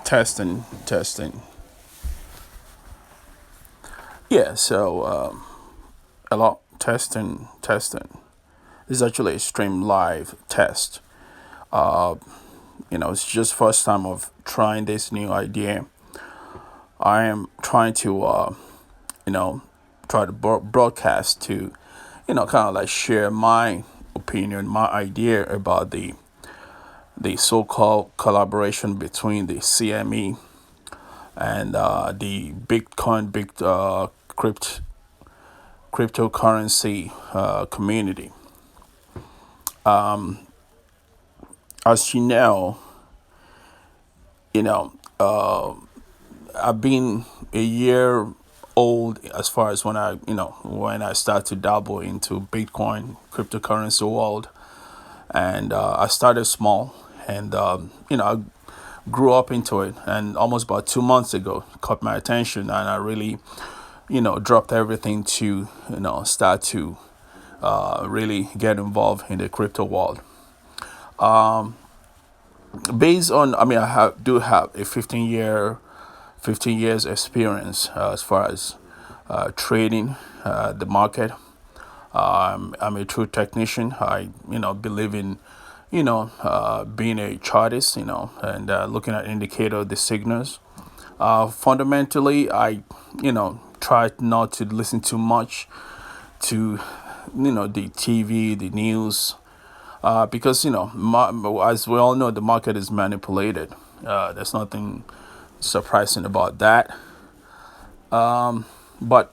Testing, testing. Yeah, so a lot testing, testing. This is actually a stream live test. It's just first time of trying this new idea. I am trying to, you know, try to broadcast to, kind of like share my opinion, my idea about the so-called collaboration between the CME and the Bitcoin, big cryptocurrency community. As you know, I've been a year old as far as when I start to dabble into Bitcoin cryptocurrency world, and I started small, and I grew up into it, and almost about 2 months ago, it caught my attention, and I really dropped everything to start to really get involved in the crypto world. Based on, do have a 15 years experience as far as trading the market. I'm a true technician. I believe in being a chartist, and looking at indicator the signals. Fundamentally, I try not to listen too much to the TV, the news, because as we all know, the market is manipulated. There's nothing surprising about that. But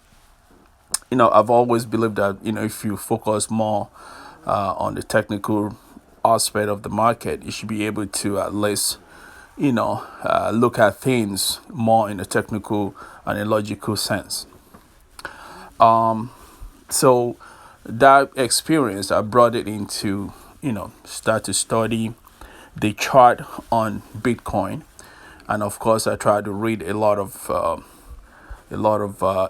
I've always believed that if you focus more on the technical aspect of the market, you should be able to at least look at things more in a technical and a logical sense. So that experience, I brought it into start to study the chart on Bitcoin, and of course I tried to read a lot of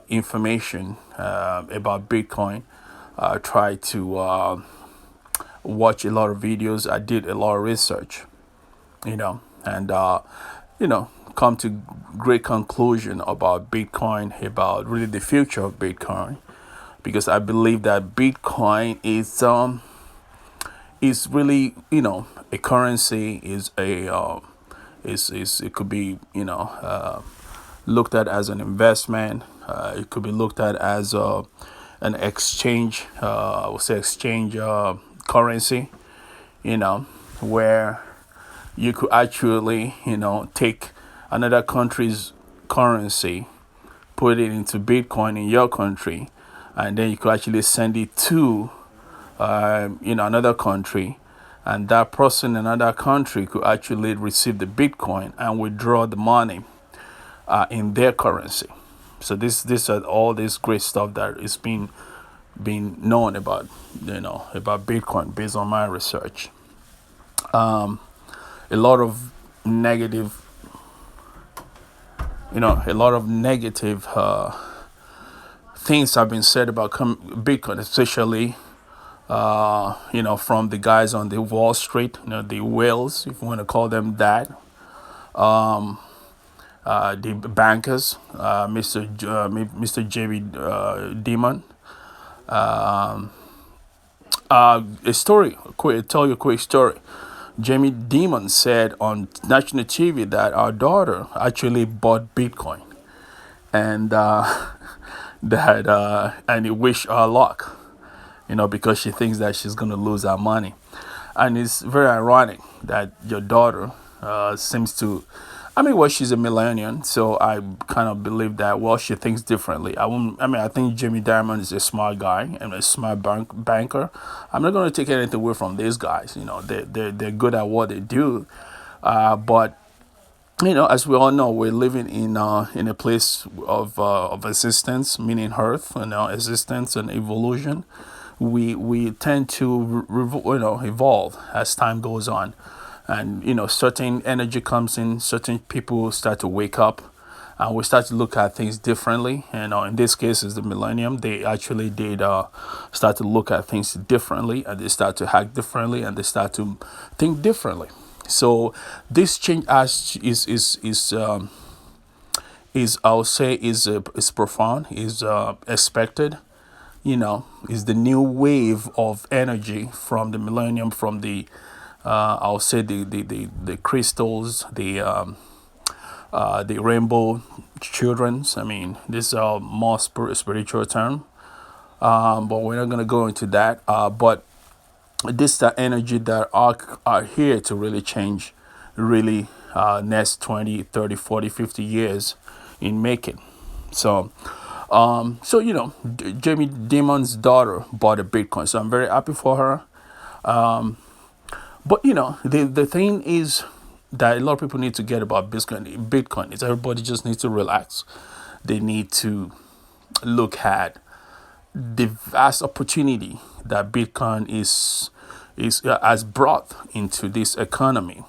information about Bitcoin. I tried to watch a lot of videos. I did a lot of research, and come to great conclusion about Bitcoin, about really the future of Bitcoin, because I believe that Bitcoin is really a currency, is a is it could be looked at as an investment. It could be looked at as an exchange, I would say exchange currency, where you could actually, take another country's currency, put it into Bitcoin in your country, and then you could actually send it to, another country, and that person in another country could actually receive the Bitcoin and withdraw the money in their currency. So this are all this great stuff that is being known about Bitcoin based on my research. A lot of negative, things have been said about Bitcoin, especially from the guys on the Wall Street, the whales, if you want to call them that, the bankers, Mr. J.B. Demon. A story, tell you a quick story. Jamie Dimon said on national TV that our daughter actually bought Bitcoin, and and he wished her luck, because she thinks that she's gonna lose her money, and it's very ironic that your daughter seems to. Well, she's a millennial, so I kind of believe that. Well, she thinks differently. I won't. I think Jimmy Diamond is a smart guy and a smart banker. I'm not going to take anything away from these guys. They're good at what they do, but as we all know, we're living in a place of existence, meaning Earth, existence and evolution. We tend to evolve as time goes on, and certain energy comes in, certain people start to wake up, and we start to look at things differently. In this case is the millennium. They actually did start to look at things differently, and they start to act differently, and they start to think differently. So this change as is I'll say is profound, is expected. Is the new wave of energy from the millennium, from the I'll say the crystals, the rainbow childrens. I mean, this is a more spiritual term, but we're not gonna go into that. But this the energy that are here to really change, really next 20, 30, 40, 50 years in making. So Jamie Dimon's daughter bought a Bitcoin, so I'm very happy for her. But the thing is that a lot of people need to get about Bitcoin is everybody just needs to relax. They need to look at the vast opportunity that Bitcoin is has brought into this economy.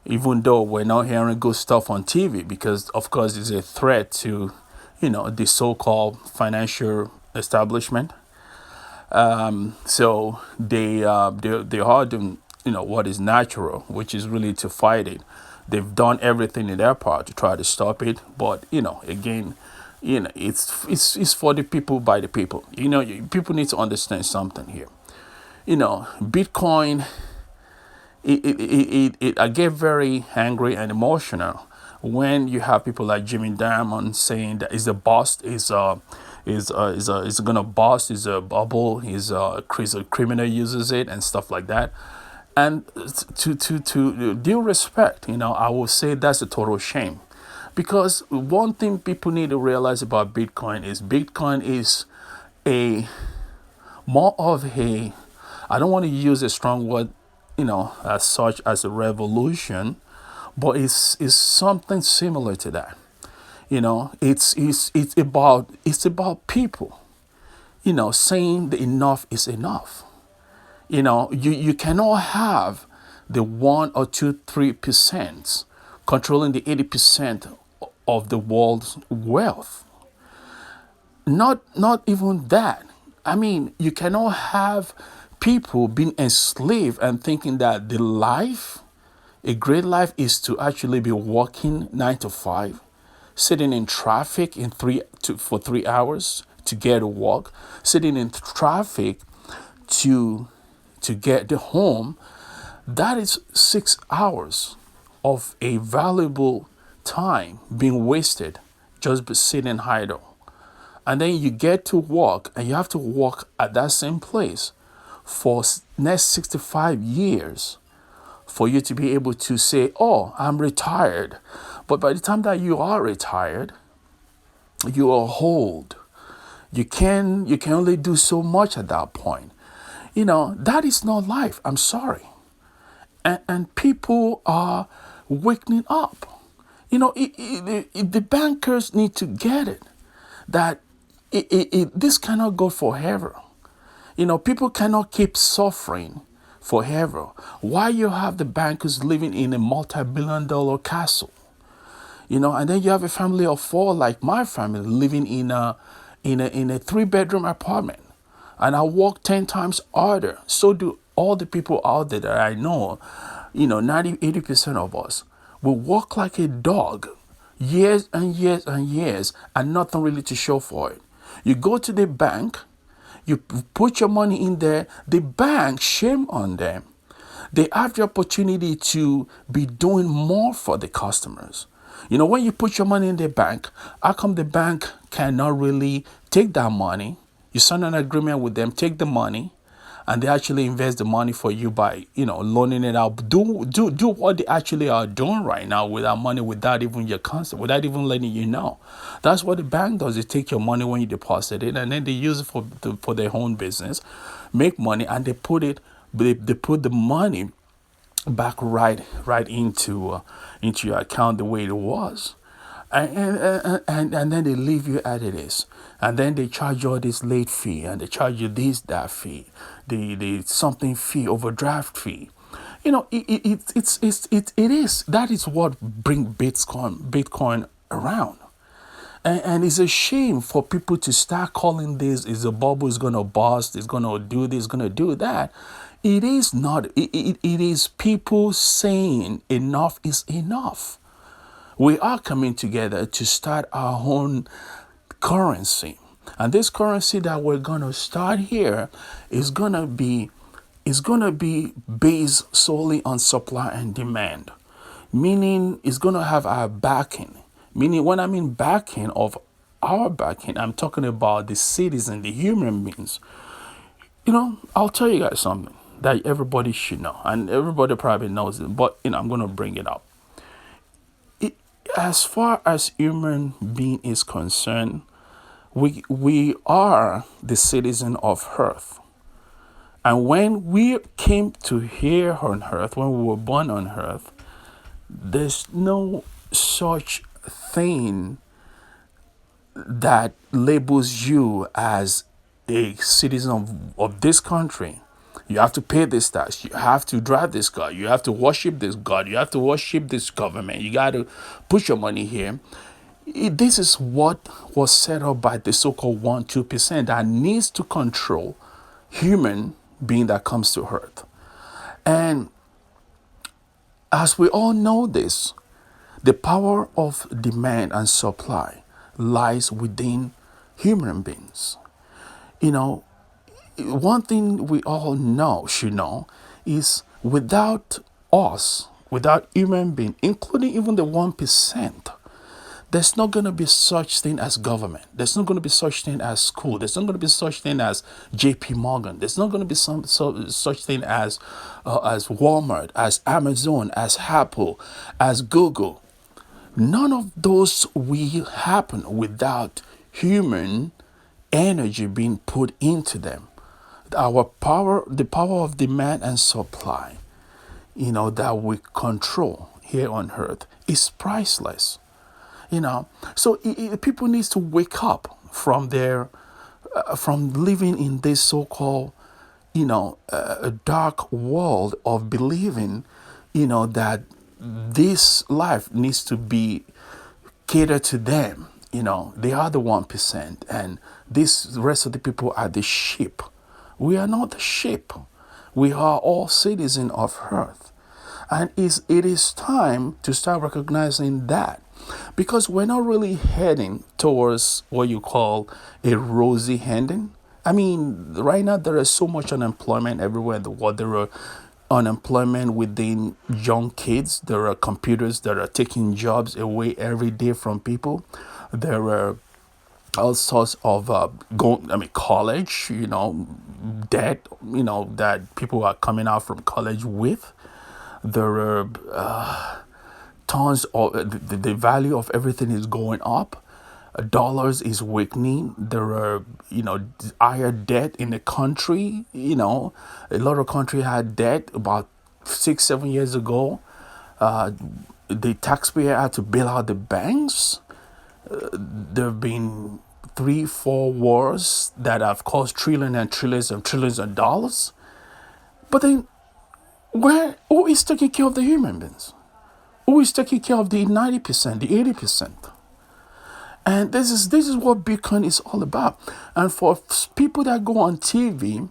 Even though we're not hearing good stuff on TV, because of course it's a threat to, the so-called financial establishment. So they are doing, what is natural, which is really to fight it. They've done everything in their part to try to stop it, but again, it's for the people by the people. People need to understand something here. Bitcoin. I get very angry and emotional when you have people like Jimmy Diamond saying that is a bust, is gonna bust, is a bubble, is a criminal uses it and stuff like that. And to due respect, I will say that's a total shame, because one thing people need to realize about Bitcoin is a more of a, I don't want to use a strong word, as such as a revolution, but it's something similar to that. It's about people, saying that enough is enough. You cannot have the 1 or 2, 3% controlling the 80% of the world's wealth. Not even that. I mean, you cannot have people being enslaved and thinking that a great life is to actually be working 9 to 5, sitting in traffic for 3 hours to get to work, sitting in traffic to get to home. That is 6 hours of a valuable time being wasted just by sitting idle. And then you get to work and you have to work at that same place for next 65 years for you to be able to say, oh, I'm retired. But by the time that you are retired, you are old. You can only do so much at that point. That is not life. I'm sorry. And people are waking up. The bankers need to get it, that this cannot go forever. People cannot keep suffering forever. Why you have the bankers living in a multi-billion-dollar castle? And then you have a family of 4, like my family, living in a 3-bedroom apartment. And I work 10 times harder. So do all the people out there that I know. 80% of us will work like a dog years and years and years and nothing really to show for it. You go to the bank, you put your money in there, the bank, shame on them. They have the opportunity to be doing more for the customers. When you put your money in the bank, how come the bank cannot really take that money? You sign an agreement with them, take the money, and they actually invest the money for you by, loaning it out. Do what they actually are doing right now with that money without even your consent, without even letting you know. That's what the bank does. They take your money when you deposit it, and then they use it for their own business, make money, and they put the money back right into your account the way it was. And then they leave you as it is, and then they charge you all this late fee, and they charge you that fee, the something fee, overdraft fee. It is that is what bring Bitcoin around. And it's a shame for people to start calling this is a bubble, is gonna bust, is gonna do this, gonna do that. It is not, it is people saying enough is enough. We are coming together to start our own currency. And this currency that we're going to start here is going to be based solely on supply and demand. Meaning it's going to have our backing. Meaning when I mean backing of our backing, I'm talking about the citizen, the human beings. I'll tell you guys something that everybody should know, and everybody probably knows it, but I'm going to bring it up. It, as far as human being is concerned, we are the citizen of Earth. And when we came to here on Earth, when we were born on Earth, there's no such thing that labels you as a citizen of this country. You have to pay this tax. You have to drive this car. You have to worship this God. You have to worship this government. You got to put your money here. This is what was set up by the so-called 1-2% that needs to control human being that comes to earth. And as we all know this, the power of demand and supply lies within human beings. You know, one thing we all should know, is without us, without human being, including even the 1%, there's not going to be such thing as government. There's not going to be such thing as school. There's not going to be such thing as JP Morgan. There's not going to be such thing as Walmart, as Amazon, as Apple, as Google. None of those will happen without human energy being put into them. Our power, the power of demand and supply, that we control here on earth, is priceless. So people need to wake up from from living in this so-called, a dark world of believing, that this life needs to be catered to them. They are the 1%, and this rest of the people are the sheep. We are not the sheep. We are all citizens of earth. And it is time to start recognizing that, because we're not really heading towards what you call a rosy ending. I mean, right now there is so much unemployment everywhere in the world. There are unemployment within young kids. There are computers that are taking jobs away every day from people. There are all sorts of college, debt, that people are coming out from college with. There are tons of the value of everything is going up. Dollars is weakening. There are, higher debt in the country. A lot of country had debt about 6-7 years ago. The taxpayer had to bail out the banks. There have been 3-4 wars that have cost trillions and trillions and trillions of dollars. But then, who is taking care of the human beings? Who is taking care of the 90%, the 80%? And this is what Bitcoin is all about. And for people that go on TV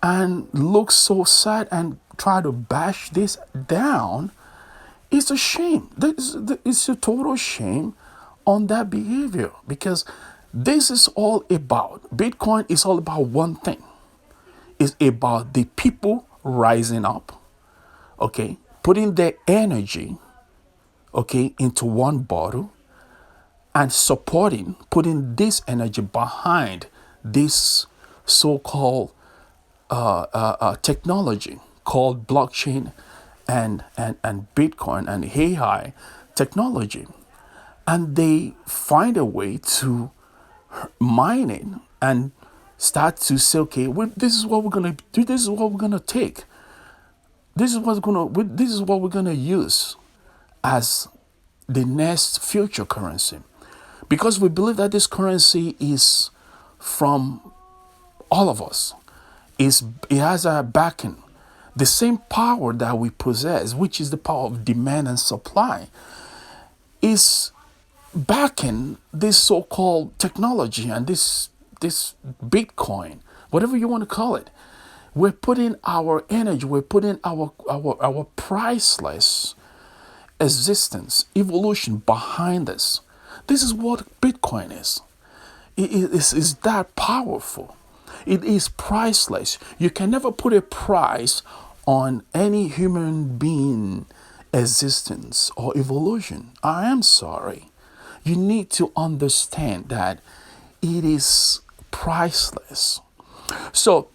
and look so sad and try to bash this down, it's a shame. It's a total shame on that behavior, because this is all about, Bitcoin is all about one thing. It's about the people rising up, okay, putting their energy, okay, into one bottle, and putting this energy behind this so-called technology called blockchain and Bitcoin and AI technology. And they find a way to mine it and start to say, okay, this is what we're gonna do. This is what we're gonna take. This is what we're gonna use as the next future currency, because we believe that this currency is from all of us. It has a backing, the same power that we possess, which is the power of demand and supply, is backing this so-called technology and this Bitcoin, whatever you want to call it. We're putting our energy, we're putting our priceless existence, evolution behind this. This is what Bitcoin is. It is that powerful. It is priceless. You can never put a price on any human being existence or evolution. I am sorry. You need to understand that it is priceless. So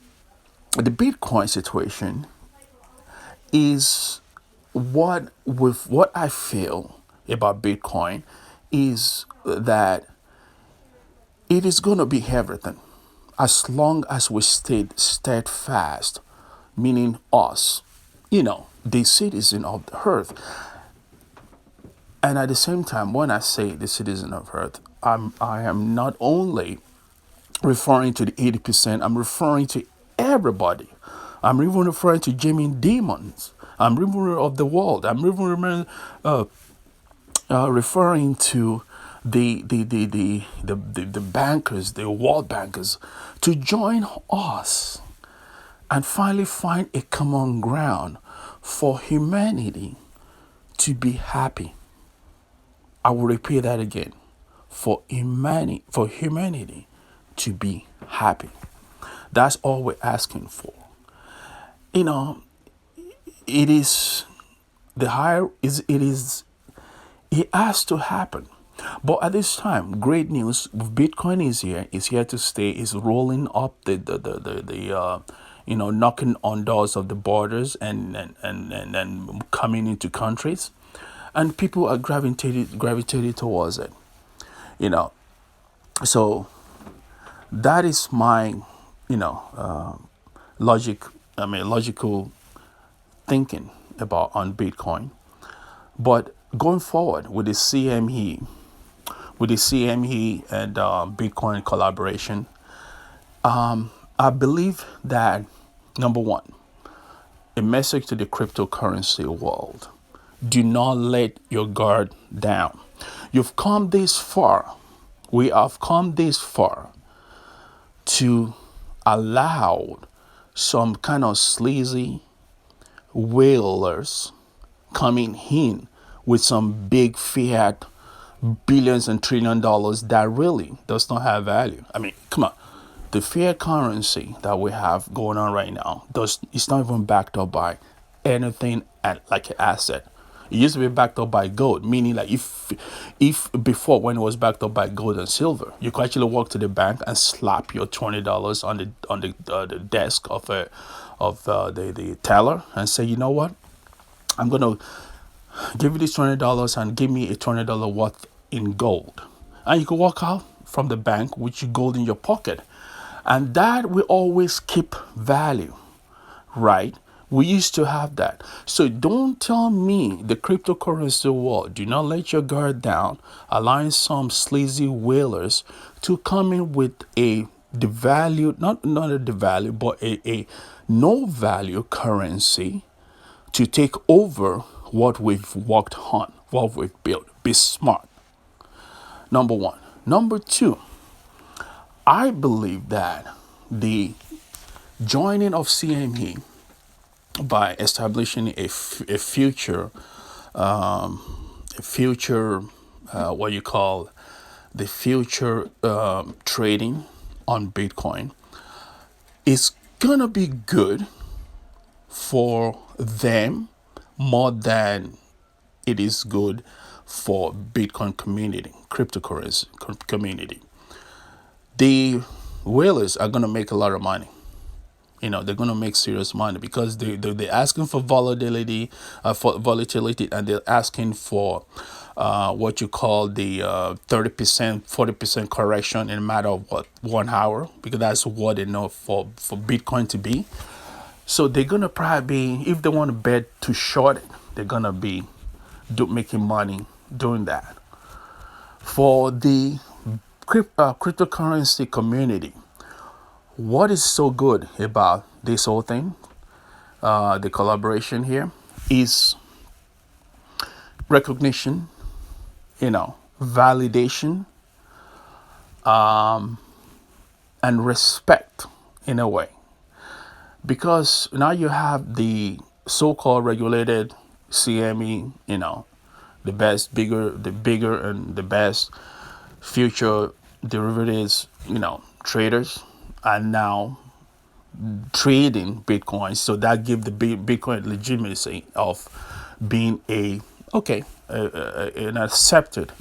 the Bitcoin situation is what I feel about Bitcoin is that it is going to be everything as long as we stay steadfast, meaning us, the citizen of the earth. And at the same time, when I say the citizen of earth, I am not only referring to the 80%, I'm referring to everybody. I'm even referring to Jimmy Demons. I'm referring of the world. I'm even referring to the bankers, the world bankers, to join us and finally find a common ground for humanity to be happy. I will repeat that again. For humanity to be happy. That's all we're asking for. You know, it is the higher is it is it has to happen. But at this time, great news. Bitcoin is here to stay, is rolling up knocking on doors of the borders and coming into countries. And people are gravitated towards it. You know. So that is my, logic, logical thinking about on Bitcoin. But going forward with the CME and Bitcoin collaboration, I believe that number one, a message to the cryptocurrency world: do not let your guard down. You've come this far. We have come this far to allow some kind of sleazy whalers coming in with some big fiat billions and $1 trillion that really does not have value. I mean, come on. The fiat currency that we have going on right now it's not even backed up by anything like an asset. It used to be backed up by gold, meaning like if before, when it was backed up by gold and silver, you could actually walk to the bank and slap your $20 on the desk of the teller and say, you know what, I'm gonna give you this $20 and give me a $20 worth in gold, and you can walk out from the bank with your gold in your pocket, and that will always keep value, right? We used to have that. So don't tell me the cryptocurrency world, do not let your guard down, allowing some sleazy whalers to come in with a devalued, not a devalue, but a no value currency to take over what we've worked on, what we've built. Be smart. Number one. Number two, I believe that the joining of CME by establishing a future, what you call the future trading on Bitcoin, is gonna be good for them more than it is good for Bitcoin community, cryptocurrency community. The whalers are gonna make a lot of money. They're going to make serious money because they're asking for volatility, and they're asking for what you call the 30%, 40% correction in a matter of 1 hour, because that's what they know for Bitcoin to be. So they're going to probably be, if they want to bet to short it, they're going to be making money doing that. For the cryptocurrency community, what is so good about this whole thing, the collaboration here, is recognition, validation, and respect in a way. because now you have the so-called regulated CME, the bigger and the best future derivatives, traders are now trading Bitcoin. So that give the Bitcoin legitimacy of being an accepted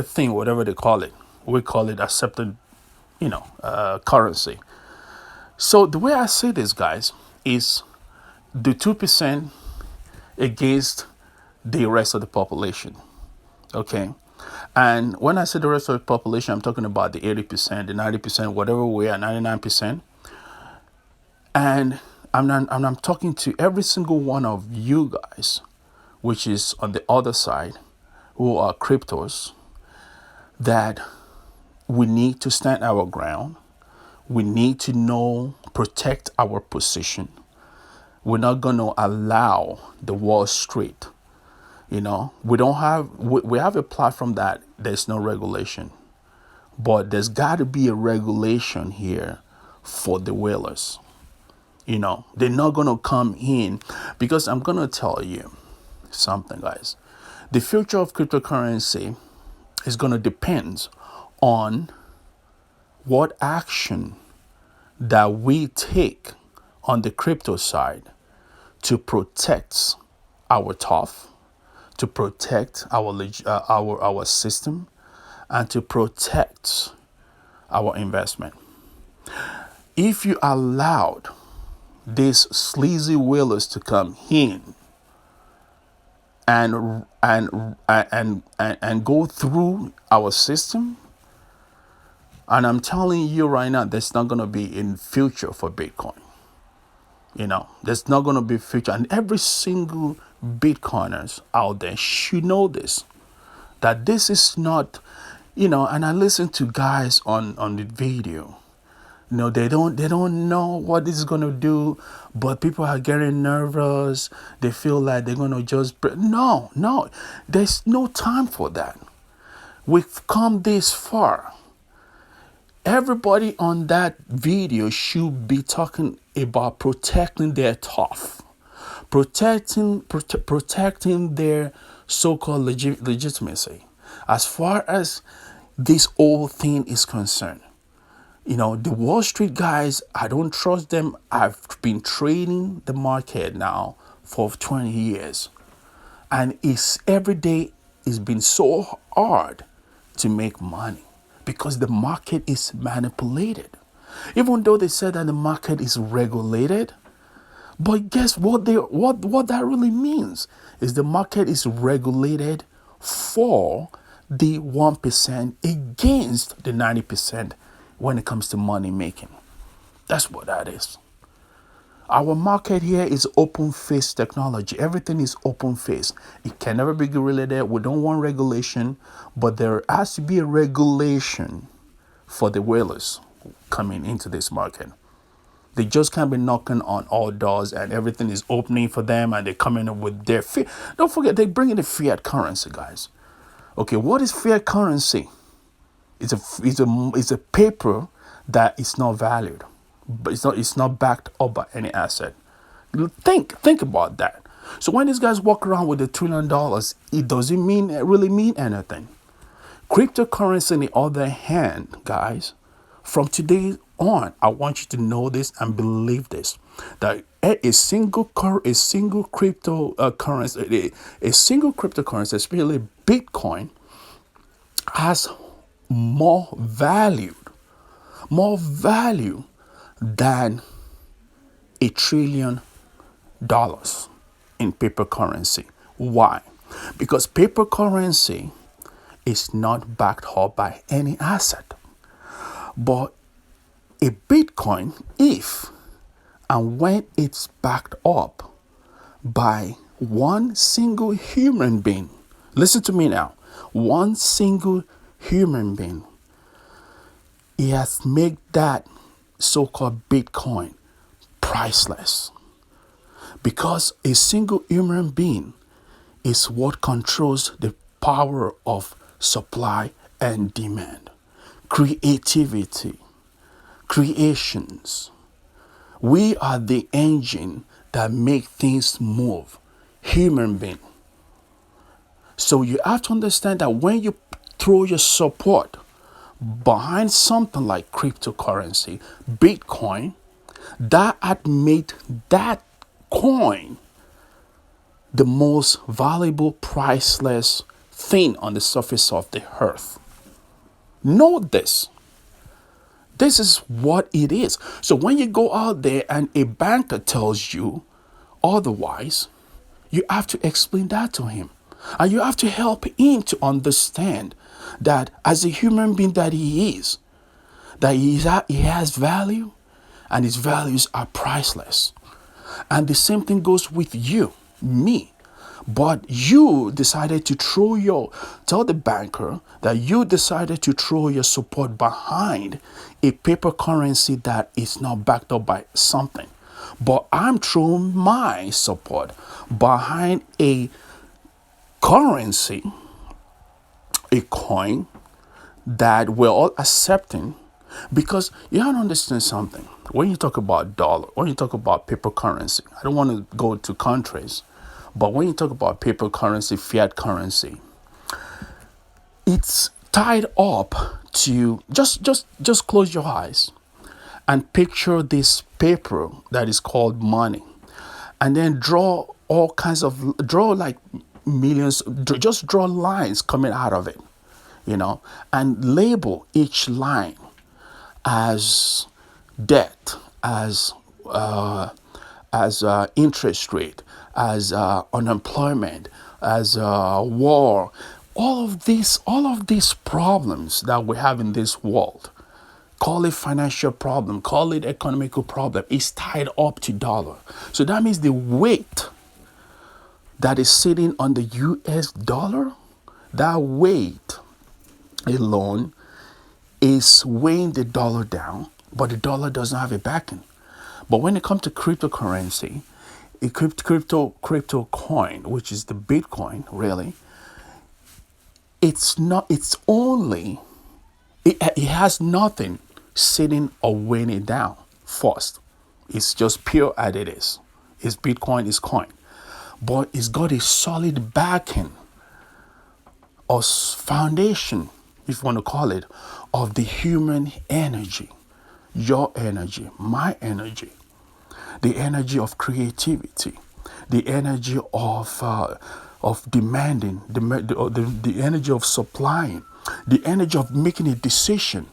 thing, whatever they call it. We call it accepted, currency. So the way I say this, guys, is the 2% against the rest of the population. Okay. And when I say the rest of the population, I'm talking about the 80%, the 90%, whatever we are, 99%. And I'm talking to every single one of you guys, which is on the other side, who are cryptos, that we need to stand our ground. We need to protect our position. We're not going to allow the Wall Street. We have a platform that there's no regulation, but there's got to be a regulation here for the whalers. They're not going to come in, because I'm going to tell you something, guys. The future of cryptocurrency is going to depend on what action that we take on the crypto side to protect our TOF, to protect our system, and to protect our investment. If you allowed these sleazy whalers to come in and go through our system, and I'm telling you right now, there's not going to be in future for Bitcoin. There's not going to be future, and every single Bitcoiners out there should know this, that this is not, and I listen to guys on the video. They don't know what this is going to do, but people are getting nervous. They feel like they're going to just no, there's no time for that. We've come this far. Everybody on that video should be talking about protecting their TOF, protecting their so-called legitimacy. As far as this whole thing is concerned, the Wall Street guys, I don't trust them. I've been trading the market now for 20 years, and every day it's been so hard to make money, because the market is manipulated. Even though they said that the market is regulated, but guess what that really means is the market is regulated for the 1% against the 90% when it comes to money making. That's what that is. Our market here is open face technology. Everything is open face. It can never be regulated. We don't want regulation, but there has to be a regulation for the whalers coming into this market. They just can't be knocking on all doors and everything is opening for them, and they're coming up with their fiat. Don't forget, they bring in the fiat currency, guys. Okay, what is fiat currency? It's a paper that is not valued, but it's not backed up by any asset. Think about that. So when these guys walk around with $1 trillion, it doesn't really mean anything. Cryptocurrency, on the other hand, guys, from today on, I want you to know this and believe this: that a single cryptocurrency, especially Bitcoin, has more value than $1 trillion in paper currency. Why? Because paper currency is not backed up by any asset. But a Bitcoin, if and when it's backed up by one single human being, listen to me now, one single human being, he has made that so-called Bitcoin priceless. Because a single human being is what controls the power of supply and demand. Creativity, creations. We are the engine that make things move. Human being. So you have to understand that when you throw your support behind something like cryptocurrency, Bitcoin, that had made that coin the most valuable, priceless thing on the surface of the earth. Know this. This is what it is. So when you go out there and a banker tells you otherwise, you have to explain that to him. And you have to help him to understand that as a human being that he is, that he has value and his values are priceless. And the same thing goes with you, me. But you decided to tell the banker that you decided to throw your support behind a paper currency that is not backed up by something. But I'm throwing my support behind a currency, a coin that we're all accepting, because you have to understand something. When you talk about dollar, when you talk about paper currency, I don't want to go to countries, but when you talk about paper currency, fiat currency, it's tied up to just close your eyes and picture this paper that is called money, and then draw like millions, just draw lines coming out of it, and label each line as debt, as interest rate, as unemployment, as war. All of these problems that we have in this world, call it financial problem, call it economical problem, is tied up to dollar. So that means the weight that is sitting on the US dollar, that weight alone is weighing the dollar down, but the dollar doesn't have a backing. But when it comes to cryptocurrency, a crypto coin, which is the Bitcoin, really, it has nothing sitting or weighing it down first. It's just pure as it is. It's Bitcoin, is coin. But it's got a solid backing or foundation, if you want to call it, of the human energy, your energy, my energy, the energy of creativity, the energy of demanding, the energy of supplying, the energy of making a decision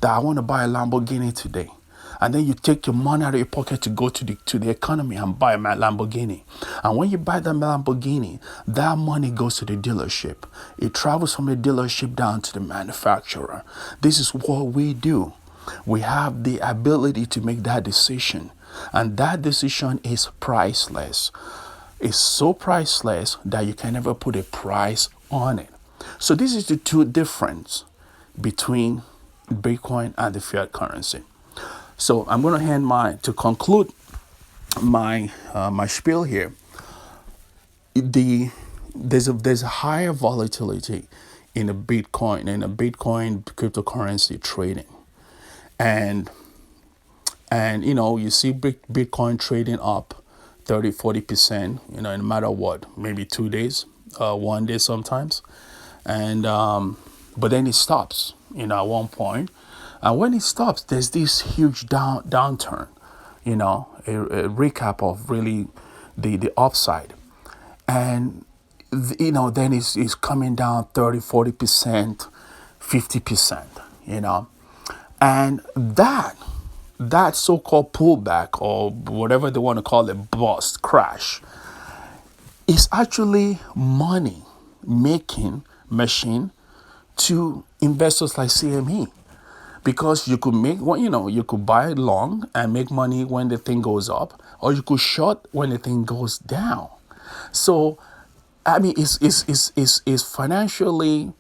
that I want to buy a Lamborghini today. And then you take your money out of your pocket to go to the economy and buy a Lamborghini. And when you buy that Lamborghini, that money goes to the dealership. It travels from the dealership down to the manufacturer. This is what we do. We have the ability to make that decision. And that decision is priceless. It's so priceless that you can never put a price on it. So this is the two difference between Bitcoin and the fiat currency. So I'm going to conclude my spiel here. There's a higher volatility in a Bitcoin cryptocurrency trading, and you see Bitcoin trading up 30-40%, in a matter of what, maybe 2 days, 1 day sometimes, and but then it stops, at one point. And when it stops, there's this huge downturn, a recap of really the upside. And, then it's coming down 30-40%, 50%, And that so-called pullback, or whatever they want to call it, bust, crash, is actually money making machine to investors like CME. Because you could you could buy long and make money when the thing goes up, or you could short when the thing goes down. So, I mean, it's financially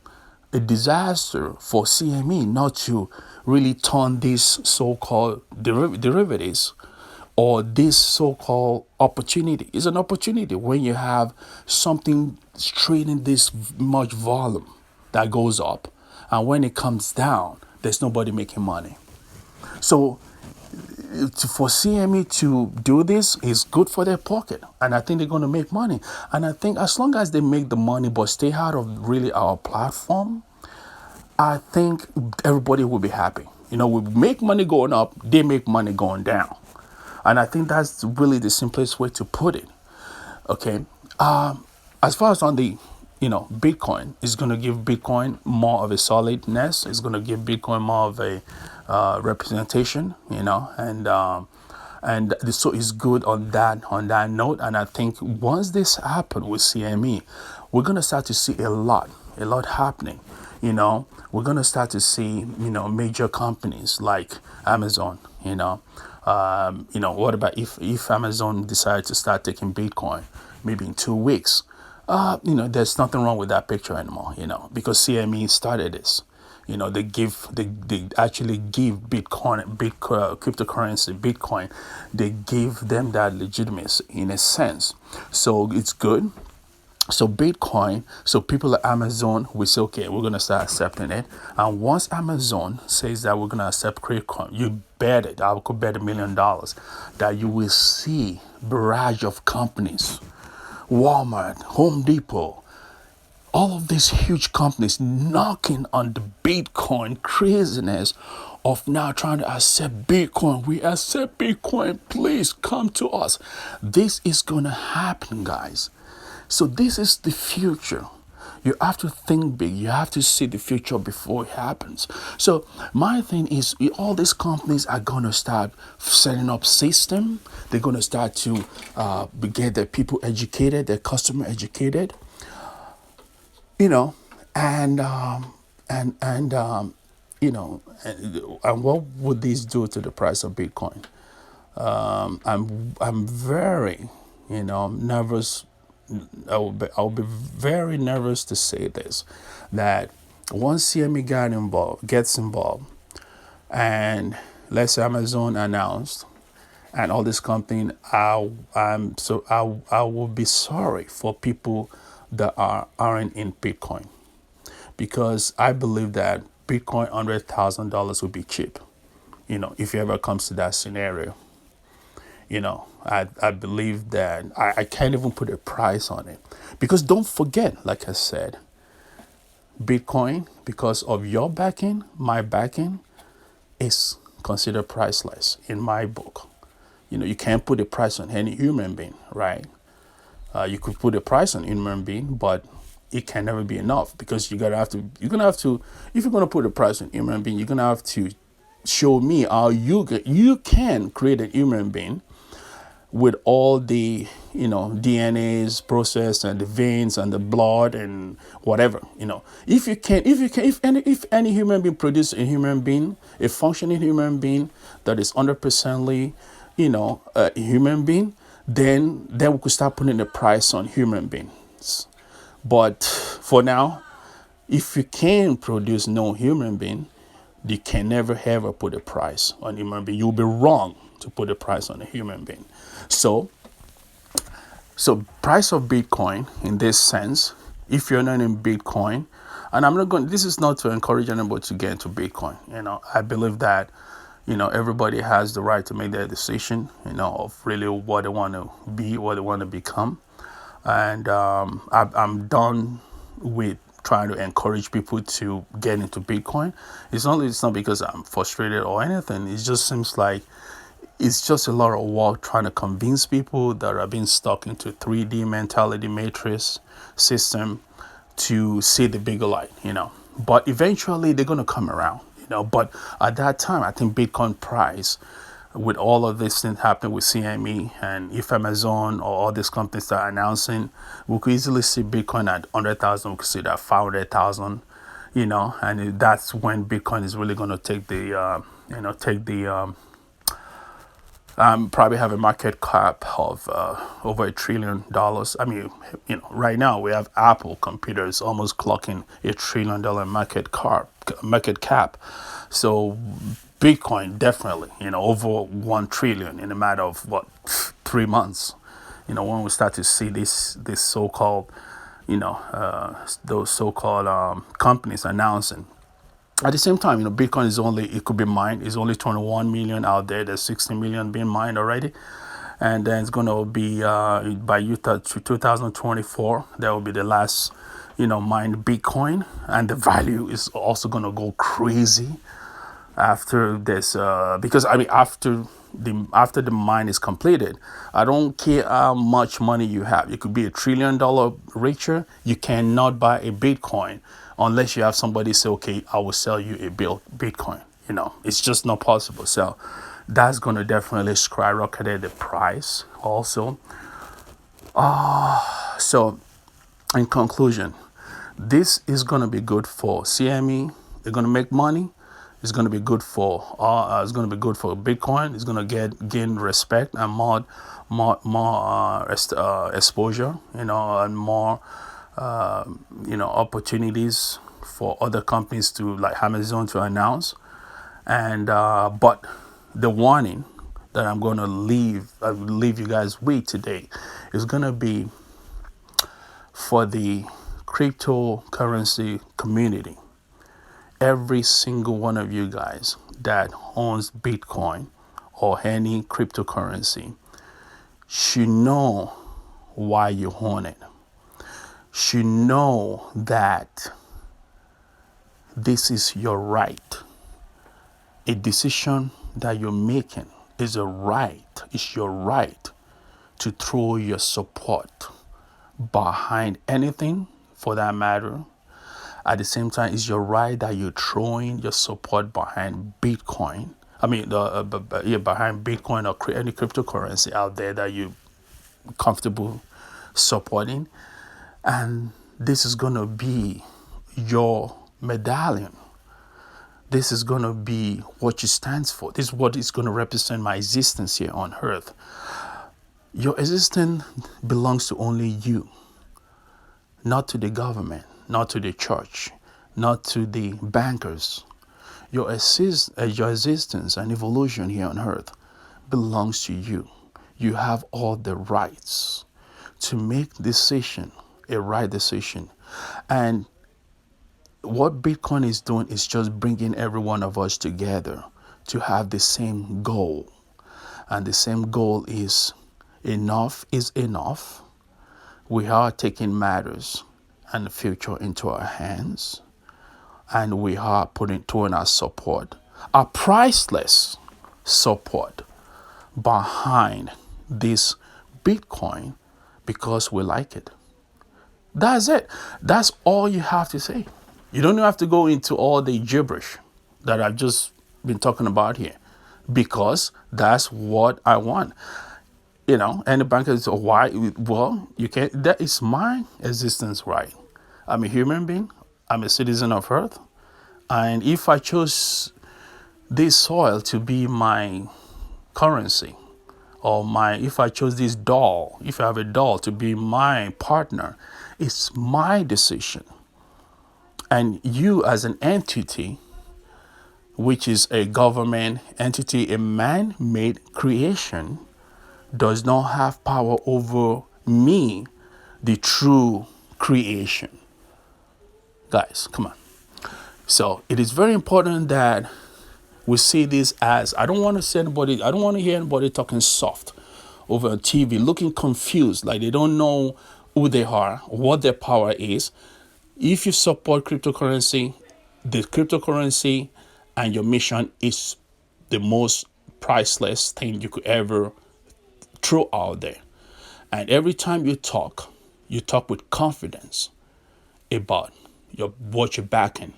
a disaster for CME not to really turn these so-called derivatives or this so-called opportunity. It's an opportunity when you have something trading this much volume that goes up, and when it comes down, there's nobody making money. So for CME to do this is good for their pocket, and I think they're going to make money. And I think as long as they make the money but stay out of really our platform, I think everybody will be happy. We make money going up, they make money going down, and I think that's really the simplest way to put it. Okay. As far as on the, Bitcoin is going to give Bitcoin more of a solidness. It's going to give Bitcoin more of a representation, so it's good on that note. And I think once this happen with CME, we're going to start to see a lot happening. We're going to start to see, major companies like Amazon, what about if Amazon decides to start taking Bitcoin maybe in 2 weeks? There's nothing wrong with that picture anymore, because CME started this. They actually give cryptocurrency, Bitcoin, they give them that legitimacy in a sense. So it's good. So Bitcoin, so people at Amazon, we say, okay, we're going to start accepting it. And once Amazon says that we're going to accept Bitcoin, you bet it, I could bet $1 million that you will see barrage of companies, Walmart, Home Depot, all of these huge companies knocking on the Bitcoin craziness of now trying to accept Bitcoin. We accept Bitcoin. Please come to us. This is going to happen, guys. So this is the future. You have to think big. You have to see the future before it happens. So my thing is, all these companies are going to start setting up system. They're going to start to get their people educated, their customer educated. And and what would this do to the price of Bitcoin? I'm very, nervous. I'll be very nervous to say this, that once CME gets involved, and let's say Amazon announced, and all this company, I will be sorry for people that aren't in Bitcoin, because I believe that Bitcoin $100,000 would be cheap. If it ever comes to that scenario. I believe that I can't even put a price on it, because don't forget, like I said, Bitcoin, because of your backing, my backing, is considered priceless in my book. You can't put a price on any human being, right? You could put a price on human being, but it can never be enough, because you're gonna have to, if you're gonna put a price on human being, you're gonna have to show me how you can create a human being with all the DNA's process and the veins and the blood and whatever. If any human being produce a human being, a functioning human being that is 100%ly a human being, then we could start putting a price on human beings. But for now, if you can produce no human being, you can never ever put a price on a human being. You'll be wrong to put a price on a human being. So price of Bitcoin in this sense, if you're not in Bitcoin, and this is not to encourage anybody to get into Bitcoin. I believe that, everybody has the right to make their decision, of really what they want to be, what they want to become. And I'm done with trying to encourage people to get into Bitcoin. It's not because I'm frustrated or anything. It just seems like it's just a lot of work trying to convince people that are being stuck into 3D mentality matrix system to see the bigger light, But eventually they're going to come around, But at that time, I think Bitcoin price, with all of this thing happening with CME, and if Amazon or all these companies start announcing, we could easily see Bitcoin at 100,000. We could see that 500,000, and that's when Bitcoin is really going to take the, probably have a market cap of over $1 trillion. I mean, right now we have Apple computers almost clocking $1 trillion market cap. So Bitcoin definitely, over 1 trillion in a matter of 3 months. When we start to see this so-called, those so-called companies announcing At the same time, Bitcoin is only, it could be mined. It's only 21 million out there. There's 60 million being mined already. And then it's going to be by Utah to 2024. That will be the last, mined Bitcoin. And the value is also going to go crazy after this, because after the mine is completed, I don't care how much money you have. You could be $1 trillion richer. You cannot buy a Bitcoin unless you have somebody say, okay, I will sell you a Bitcoin. It's just not possible. So that's going to definitely skyrocket the price also. So in conclusion, this is going to be good for CME. They're going to make money. It's going to be good for Bitcoin. It's going to gain respect and more exposure, and more opportunities for other companies to, like Amazon, to announce. And but the warning that I'm going to leave you guys with today is going to be for the cryptocurrency community. Every single one of you guys that owns Bitcoin or any cryptocurrency should know why you own it. Should know that this is your right. A decision that you're making is a right. It's your right to throw your support behind anything, for that matter. At the same time, it's your right that you're throwing your support behind Bitcoin. Behind Bitcoin or any cryptocurrency out there that you're comfortable supporting. And this is going to be your medallion. This is going to be what you stand for. This is what is going to represent my existence here on earth. Your existence belongs to only you, not to the government, not to the church, not to the bankers. Your existence and evolution here on earth belongs to you. You have all the rights to make a right decision. And what Bitcoin is doing is just bringing every one of us together to have the same goal. And the same goal is enough is enough. We are taking matters and the future into our hands. And we are throwing our support, our priceless support behind this Bitcoin because we like it. That's it. That's all you have to say. You don't have to go into all the gibberish that I've just been talking about here, because that's what I want. And the banker says, why? Well, you can't. That is my existence right. I'm a human being. I'm a citizen of Earth. And if I chose this soil to be my currency, or if I chose this doll, if I have a doll to be my partner, it's my decision. And you as an entity, which is a government entity, a man-made creation, does not have power over me, the true creation. Guys, come on. So it is very important that we see this as, I don't want to hear anybody talking soft over TV, looking confused, like they don't know who they are, what their power is. If you support cryptocurrency, the cryptocurrency and your mission is the most priceless thing you could ever throw out there. And every time you talk with confidence about what you're backing,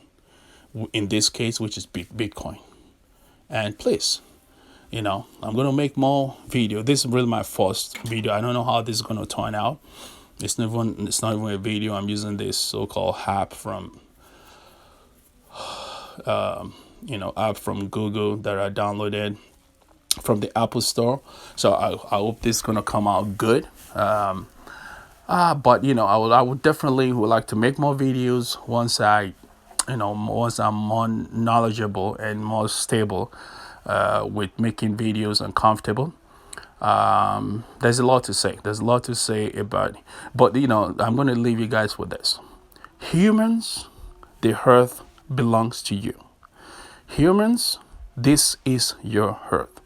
in this case, which is Bitcoin. And please, I'm going to make more video. This is really my first video. I don't know how this is going to turn out. It's not even a video. I'm using this so-called app from Google that I downloaded from the Apple Store. So I hope this is gonna come out good. But I would definitely like to make more videos once I'm more knowledgeable and more stable with making videos and comfortable. There's a lot to say. There's a lot to say about, but I'm going to leave you guys with this. Humans, the earth belongs to you. Humans, this is your earth.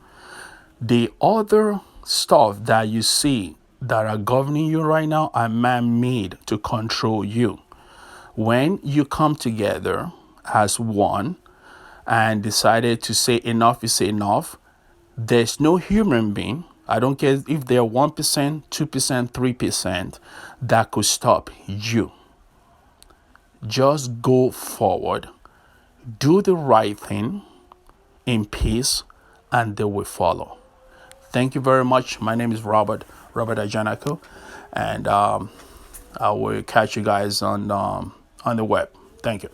The other stuff that you see that are governing you right now are man-made to control you. When you come together as one and decided to say enough is enough, there's no human being, I don't care if they're 1%, 2%, 3%, that could stop you. Just go forward, do the right thing in peace, and they will follow. Thank you very much. My name is Robert Ajanako, and I will catch you guys on the web. Thank you.